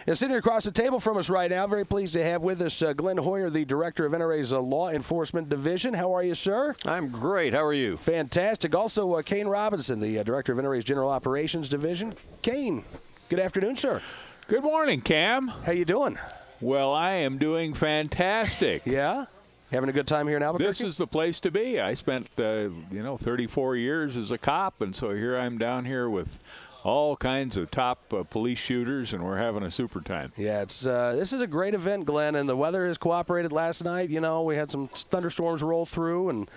And sitting across the table from us right now, very pleased to have with us Glen Hoyer, the Director of NRA's Law Enforcement Division. How are you, sir? I'm great. How are you? Fantastic. Also, Kayne Robinson, the Director of NRA's General Operations Division. Kayne, good afternoon, sir. Good morning, Cam. How you doing? Well, I am doing fantastic. Yeah? Having a good time here in Albuquerque? This is the place to be. I spent, 34 years as a cop, and so here I'm down here with all kinds of top police shooters, and we're having a super time. Yeah, this is a great event, Glenn, and the weather has cooperated last night. You know, we had some thunderstorms roll through, and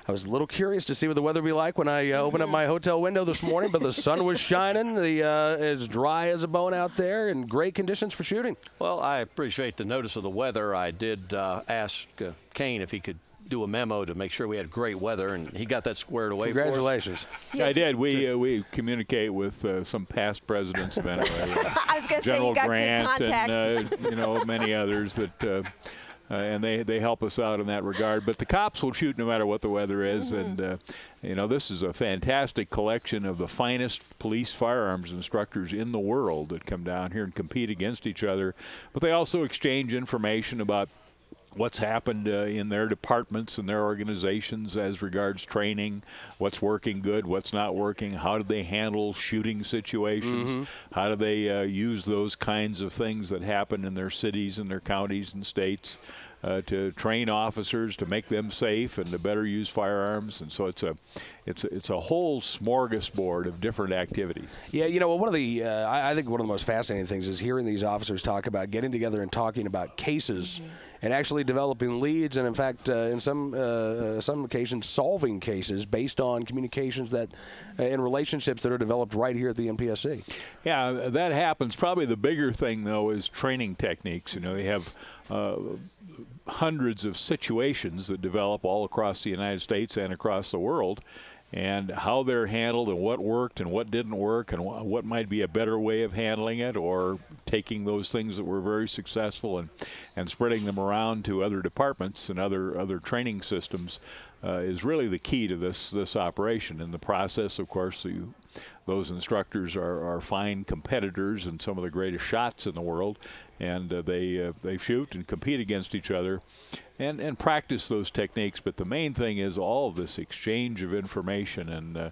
I was a little curious to see what the weather would be like when I opened up my hotel window this morning, but the sun was shining. It's dry as a bone out there, and great conditions for shooting. Well, I appreciate the notice of the weather. I did ask Kayne if he could do a memo to make sure we had great weather, and he got that squared away for us. Congratulations. I did. We communicate with some past presidents of NRA. I was going to say, you got Grant good contacts. and many others that and they help us out in that regard. But the cops will shoot no matter what the weather is, and this is a fantastic collection of the finest police firearms instructors in the world that come down here and compete against each other. But they also exchange information about what's happened in their departments and their organizations as regards training, what's working good, what's not working, how do they handle shooting situations, how do they use those kinds of things that happen in their cities and their counties and states to train officers, to make them safe and to better use firearms. And so it's a whole smorgasbord of different activities. Yeah, one of the I think one of the most fascinating things is hearing these officers talk about getting together and talking about cases and actually developing leads, and in fact, in some occasions, solving cases based on communications that and relationships that are developed right here at the NPSC. Yeah, that happens. Probably the bigger thing, though, is training techniques. You have hundreds of situations that develop all across the United States and across the world, and how they're handled and what worked and what didn't work and what might be a better way of handling it, or taking those things that were very successful and spreading them around to other departments and other training systems is really the key to this operation. In the process, of course, those instructors are fine competitors and some of the greatest shots in the world, and they shoot and compete against each other and practice those techniques. But the main thing is all of this exchange of information and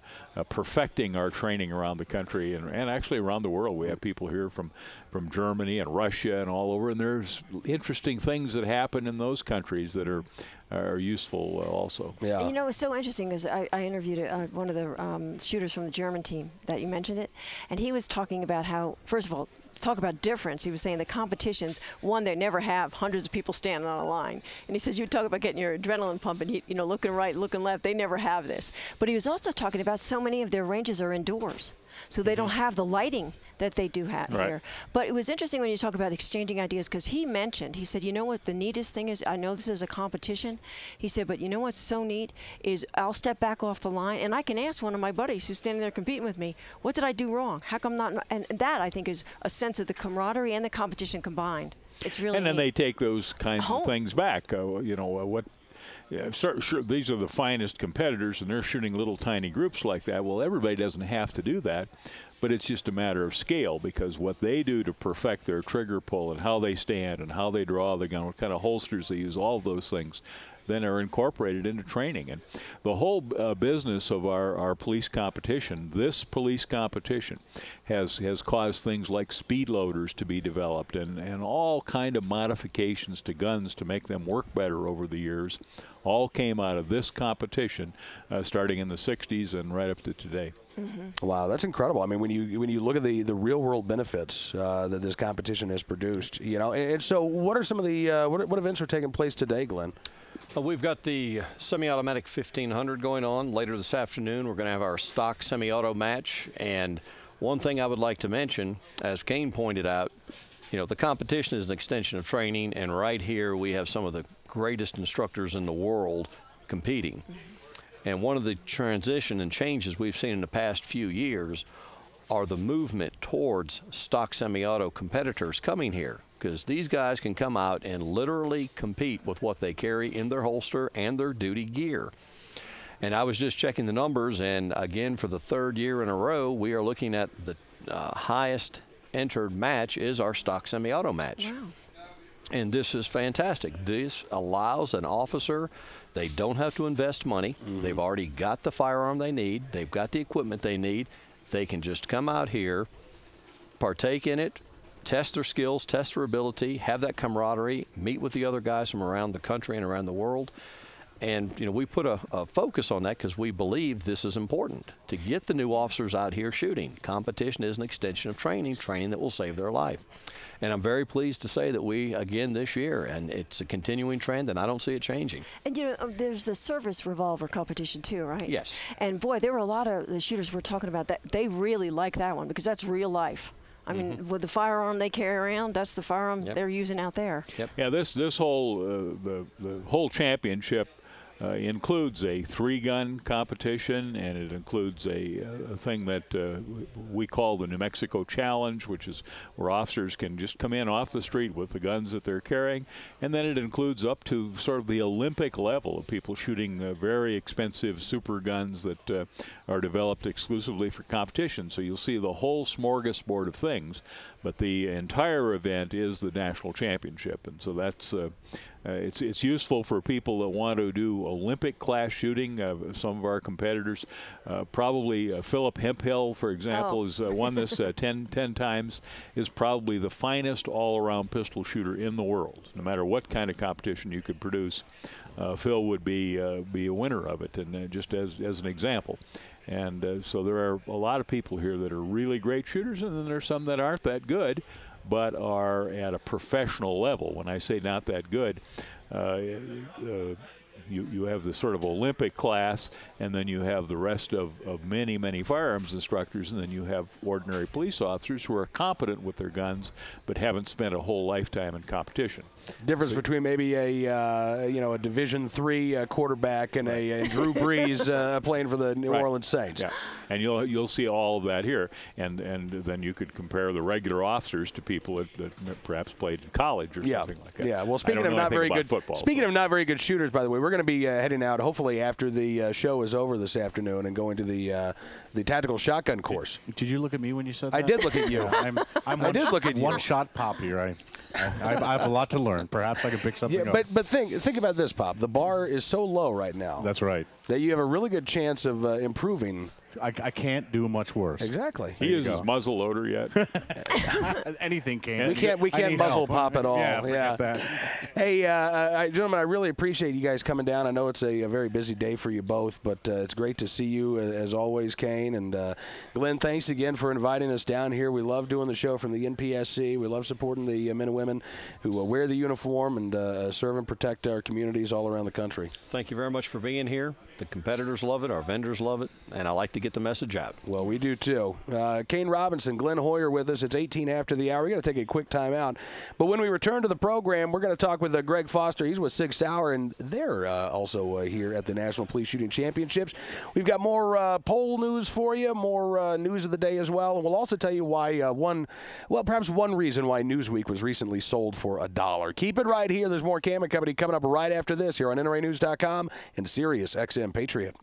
perfecting our training around the country and actually around the world. We have people here from Germany and Russia and all over, and there's interesting things that happen in those countries that are useful also. Yeah. It was so interesting because I interviewed one of the shooters from the German team that you mentioned it, and he was talking about how, first of all, talk about difference. He was saying the competitions, one, they never have hundreds of people standing on a line. And he says, you talk about getting your adrenaline pumping, looking right, looking left, they never have this. But he was also talking about so many of their ranges are indoors, so they don't have the lighting that they do have here. But it was interesting when you talk about exchanging ideas, because he said, you know what the neatest thing is? I know this is a competition. He said, but you know what's so neat is I'll step back off the line and I can ask one of my buddies who's standing there competing with me, what did I do wrong? How come not? And that, I think, is a sense of the camaraderie and the competition combined. It's really And then neat. they take those kinds of things back. Sure, these are the finest competitors, and they're shooting little tiny groups like that. Well, everybody doesn't have to do that, but it's just a matter of scale, because what they do to perfect their trigger pull and how they stand and how they draw the gun, what kind of holsters they use, all of those things then are incorporated into training. And the whole business of our police competition, this police competition, has caused things like speed loaders to be developed and all kind of modifications to guns to make them work better over the years. All came out of this competition, starting in the 60s and right up to today. Wow, that's incredible. I mean, when you look at the real world benefits that this competition has produced, and so what are some of the what events are taking place today, Glenn? We've got the semi-automatic 1500 going on. Later this afternoon, we're going to have our stock semi-auto match. And one thing I would like to mention, as Kayne pointed out, the competition is an extension of training, and right here we have some of the greatest instructors in the world competing. And one of the transition and changes we've seen in the past few years are the movement towards stock semi-auto competitors coming here, because these guys can come out and literally compete with what they carry in their holster and their duty gear. And I was just checking the numbers, and again, for the third year in a row, we are looking at the highest entered match is our stock semi-auto match. Wow. And this is fantastic. This allows an officer, they don't have to invest money. They've already got the firearm they need. They've got the equipment they need. They can just come out here, partake in it, test their skills, test their ability, have that camaraderie, meet with the other guys from around the country and around the world. And, you know, we put a focus on that because we believe this is important to get the new officers out here shooting. Competition is an extension of training that will save their life. And I'm very pleased to say that we, again, this year, and it's a continuing trend, and I don't see it changing. And, you know, there's the service revolver competition, too, right? Yes. And, boy, there were a lot of the shooters we're talking about that they really like that one because that's real life. I mean, with the firearm they carry around, that's the firearm they're using out there. Yep. Yeah, this whole the whole championship includes a 3-gun competition, and it includes a thing that we call the New Mexico Challenge, which is where officers can just come in off the street with the guns that they're carrying. And then it includes up to sort of the Olympic level of people shooting very expensive super guns that are developed exclusively for competition. So you'll see the whole smorgasbord of things, but the entire event is the national championship. And so that's it's useful for people that want to do Olympic class shooting. Some of our competitors, probably Philip Hemphill, for example, has won this 10 times, is probably the finest all-around pistol shooter in the world. No matter what kind of competition you could produce, Phil would be a winner of it, and just as an example. And so there are a lot of people here that are really great shooters, and then there's some that aren't that good, but are at a professional level. When I say not that good, you have the sort of Olympic class, and then you have the rest of many, many firearms instructors, and then you have ordinary police officers who are competent with their guns but haven't spent a whole lifetime in competition. Difference between maybe a Division III quarterback and a Drew Brees playing for the New Orleans Saints. Yeah, and you'll see all of that here, and then you could compare the regular officers to people that perhaps played in college or something like that. Yeah. Well, speaking of not very good football, of not very good shooters, by the way, we're going to be heading out hopefully after the show is over this afternoon and going to the tactical shotgun course. Did you look at me when you said that? I did look at you. I did look at you. One shot pop here. I have a lot to learn. Perhaps I can pick something up. But think about this, Pop. The bar is so low right now. That's right. That you have a really good chance of improving. I can't do much worse. Exactly. He uses muzzle loader yet? Anything can. We can't muzzle Pop at all. Yeah, forget that. Hey, gentlemen, I really appreciate you guys coming down. I know it's a very busy day for you both, but it's great to see you as always, Kayne. And Glen, thanks again for inviting us down here. We love doing the show from the NPSC. We love supporting the men and women who wear the uniform and serve and protect our communities all around the country. Thank you very much for being here. The competitors love it, our vendors love it, and I like to get the message out. Well, we do too. Kayne Robinson, Glen Hoyer with us. It's 18 after the hour. We're going to take a quick time out. But when we return to the program, we're going to talk with Greg Foster. He's with Sig Sauer, and they're also here at the National Police Shooting Championships. We've got more poll news for you, more news of the day as well. And we'll also tell you why perhaps one reason why Newsweek was recently sold for $1. Keep it right here. There's more Cam and Company coming up right after this here on NRAnews.com and Sirius XM Patriot.